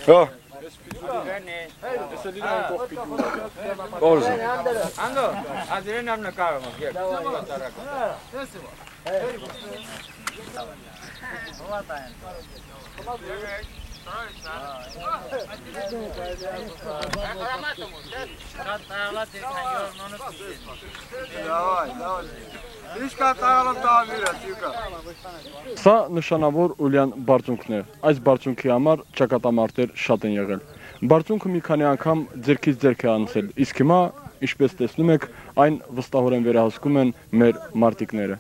Հա։ Կորզը։ Անդո, ադրեն ամնը կարում ես։ Սա նշանավոր ուլյան բարձունքն է։ Այս բարձունքի համար ճակատամարտեր շատ են եղել։ Բարձունքը մի քանի անգամ ձերքից ձերք է անցել, իսկ հիմա, ինչպես տեսնում եք, այն վստահորեն վերահսկում են մեր մարտիկները։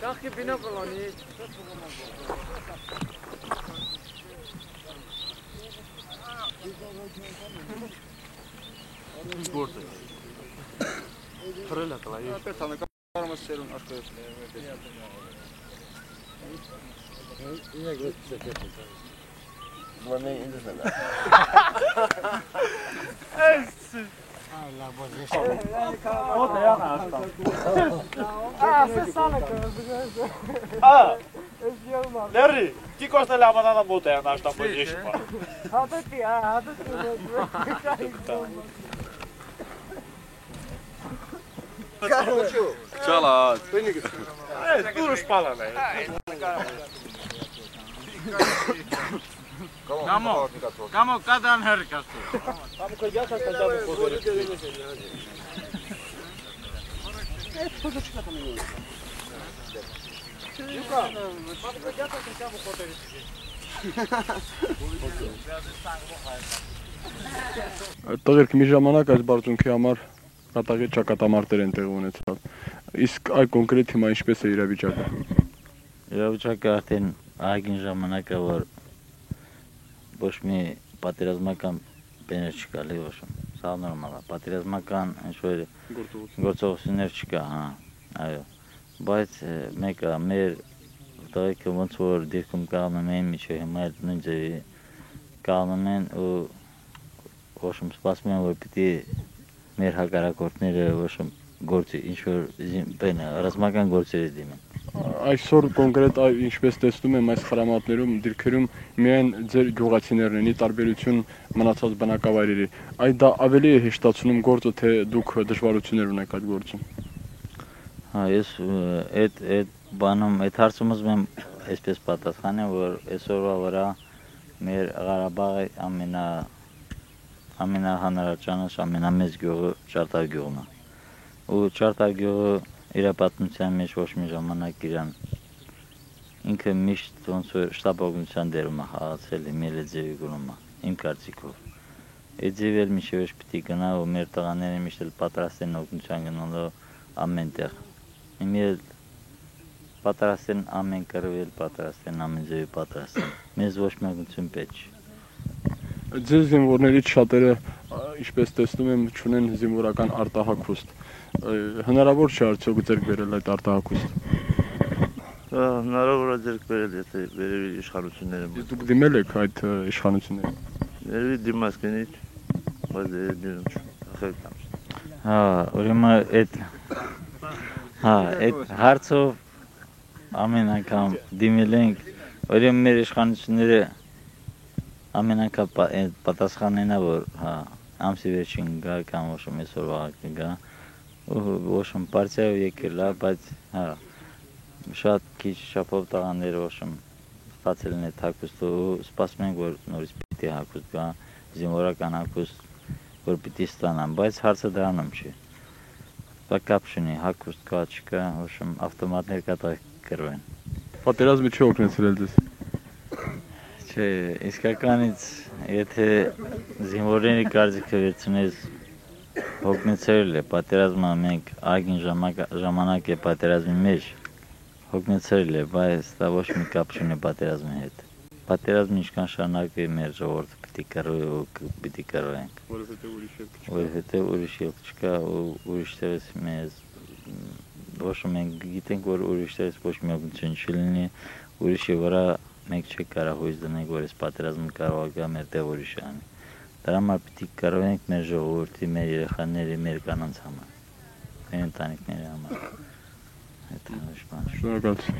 Կախի բինոկլոնի։ Գործը։ Փրելա կլայի։ Պետք է կարողանաս սերուն աշխարհը։ Բանը ինձն է։ Larry, ti costa la banana botea, n-aș sta pe ești, mă. Çala. Tu nu șpala, ne. Կամո կադան հերկաստու։ Am că ia asta da pe podere. Տղերք մի ժամանակ այս բարձունքի համար կատաղի ճակատամարտեր են տեղի ունեցել։ Իսկ այ կոնկրետ հիմա ինչպես է իրավիճակը։ Իրավիճակը արդեն ահագին ժամանակ է, որ ոչ մի պատերազմական բաներ չկա, լի ոչ։ Սա նորմալ է, պատերազմական ինչ-որ գործողություններ չկա, հա, այո։ Բայց մեկը մեր տղեկը ոնց որ դիրքում կաղնում են միջև հիմա էլ նույն ձևի կաղնում են ու ոչմ սպասում են, որ պիտի մեր հակառակորդները ոչմ գործի, ինչ-որ ռազմական գործերի դիմեն։ Այսօր կոնկրետ ինչպես տեսնում եմ այս խրամատներում, դիրքերում միայն ձեր գյուղացիներն են, ի տարբերություն մնացած բնակավայրերի։ Այդ դա ավելի է հեշտացնում գործը, թե դուք դժվարություններ ունեք այդ գործում։ Հա, ես այդ բանում, այդ հարցում ուզում եմ այսպես պատասխանեմ, որ այսօրվա վրա մեր Ղարաբաղի ամենահանրաճանաչ, ամենամեծ գյուղը Ճարտար գյուղն է։ Ու Ճարտար գյուղը իր պատմության մեջ ոչ մի ժամանակ իրան ինքը միշտ ոնց որ շտապօգնության դերում է խաղացել իմել ձևի գրումը, իմ կարծիքով։ Այդ ձևը էլ միշտ պիտի գնա ու մեր տղաները միշտ էլ պատրաստ են օգնության գնալու ամեն տեղ։ Իմել պատրաստ են ամեն կռվել, պատրաստ են ամեն ձևի պատրաստ են։ Մեզ ոչ մի օգնություն պետք չի։ Ձեր զինվորներից շատերը, ինչպես տեսնում եմ, չունեն զինվորական արտահագուստ։ Հնարավոր չէ արդյոք ձեռք բերել այդ արտահագուստը։ Հնարավոր է ձեռք բերել, եթե վերևի իշխանությունները։ Դուք դիմել եք այդ իշխանություններին։ Վերևի դիմաց կնիչ, բայց դերում չխելքամ։ Հա, ուրեմն այդ հարցով ամեն անգամ դիմել ենք, ուրեմն մեր իշխանությունները ամեն անգամ պատասխանեն, որ հա, ամսի վերջին գա կամ ոչ այսօրվա կգա, ոչ պարտիայով եկել է, բայց հա, շատ քիչ չափով տղաները ոչ ստացել են այդ հագուստը ու սպասում ենք, որ նորից պիտի հագուստ գա, զինվորական հագուստ, որ պիտի ստանան, բայց հարցը դրանում չի։ Դա կապ չունի, հագուստ կա, չկա, ոչ ավտոմատներ կա կրվեն։ Պատերազմը չի օգնեցրել ձեզ։ Չէ, իսկականից, եթե զինվորների կարծիքը վերցնես հոգնեցրել է, պատերազմը մենք ագին ժամանակ է պատերազմի մեջ, հոգնեցրել է, բայց դա ոչ մի կապ չունի պատերազմի հետ։ Պատերազմը ինչքան շարունակվի մեր ժողովուրդը պիտի կռվի ու պիտի կռվենք։ Որովհետև ուրիշ ելք չկա ու ուրիշ տեղից մեզ ոչ մենք գիտենք որ ուրիշներից ոչ մի օգնություն չլինի, ուրիշի վրա մենք չենք կարող հույս դնենք որ այս պատերազմը կարող է գա մեր տեղ ուրիշը անի։ Դրա համար պիտի կռվենք մեր ժողովրդի, մեր երեխաների, մեր կանանց համար, մեր ընտանիքների համար։ Այդ ոչ բան։ Շնորհակալություն։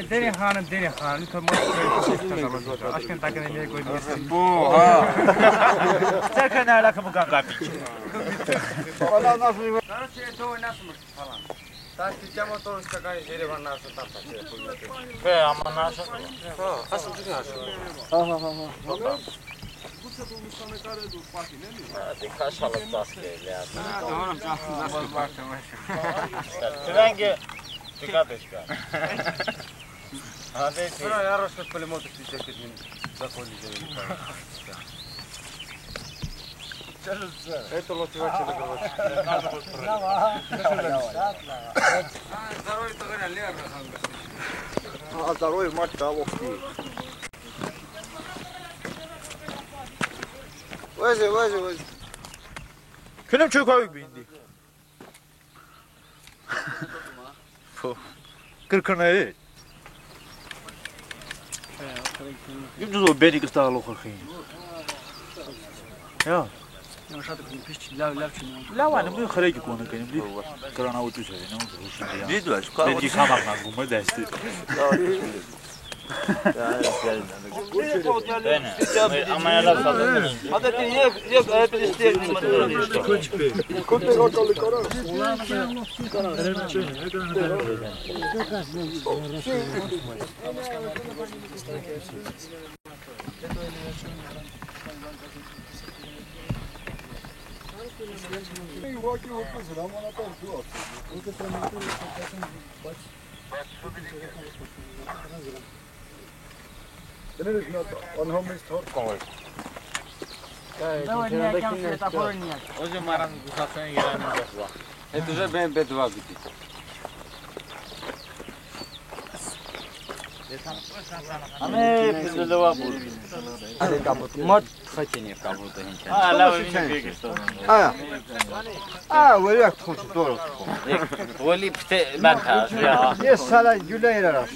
Deni hanım, aşkın takını niye koyuyorsun? Çerken alakalı kanka. Valla nasıl? Короче, это nasılmış falan. Taş tutacağım otobüs takayı yeri var nasıl tapacak. He ama nasıl? Nasıl çıkıyor? Tamam, nasıl bakacağım? Rengi dikkat et. Hadi. Sonra yarışta pulmotu çizecek законы Это мотивация короче. Здоровье тогда лера. А здоровье мать того. Vazi. Külüm çok ayık bindi. Kırkınayı. Gimdi o beni kıstağlı okurken. Ya. لا وانا مو خريج يكون كان بلي كرانا وتوشي انا مو Video aç. بيجي خامق نقوم ما داستي Ama yalan salladın. Hadi yok hep isteyelim. Köpek ortalık karar. Уже маран гусасını gelen var. Это уже БМП-2 bitti. Аме пиздова буду. Мод хотение кого-то ничего. А, ла вы меня бегишь. Verak tutun doğru. Вали пте ben ta ya. Yes sala güleyler.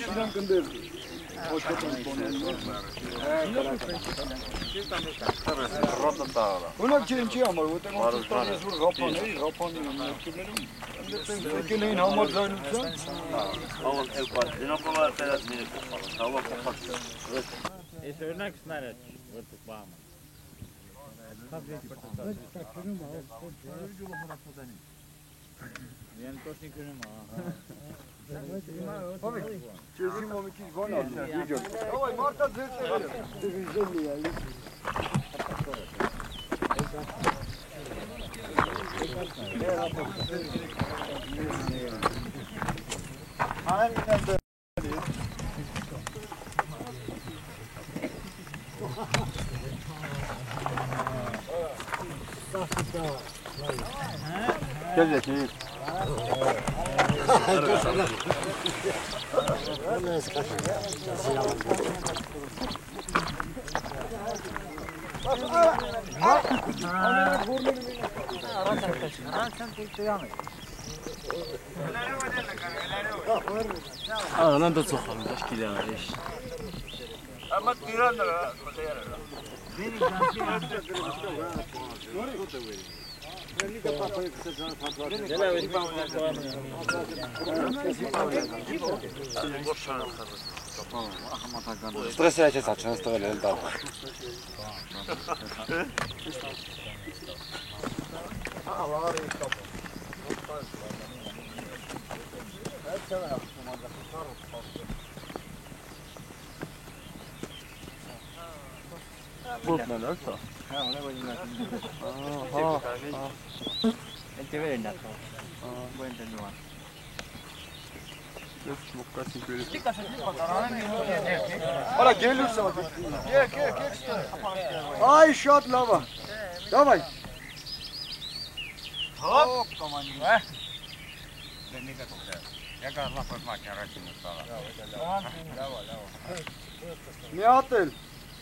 Ona genci ama o da o tane sur kapanı. Geleyin hamur dönüp. Oğlum ev var. Dinokolar falan beni kapalı. Hava kapattı. Es örnek snaret. Otuk bağım. Yani toşni kürüm ha. Çözüm o iki gol aldı. Video. Oy Marta zırtı. Güzel ya. Gel de şey. Lan da sokalım başkıyla iş. Ama tiran da. Стрессяче сачан стрелел да. Korkma lan sen. Entte verin de. Bu ente duvar. Hala gelirse bak. Gel. Ay shot lava. Давай. Hop komando. mikä tulee. Eka lappas makin rakennusta ala. Miatel.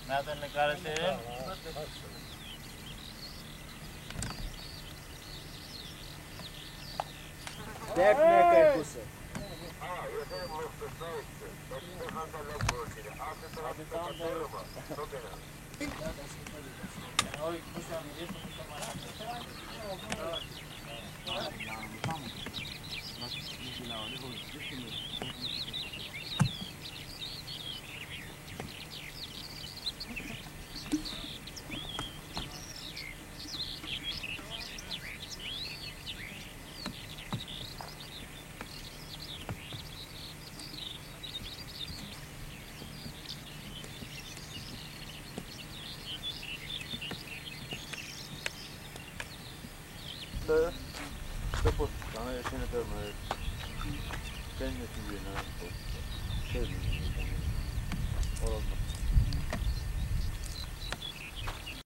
Näytän ne karseen. Tekneker kusse. Sana yaşını görmeyi. Kendisi bir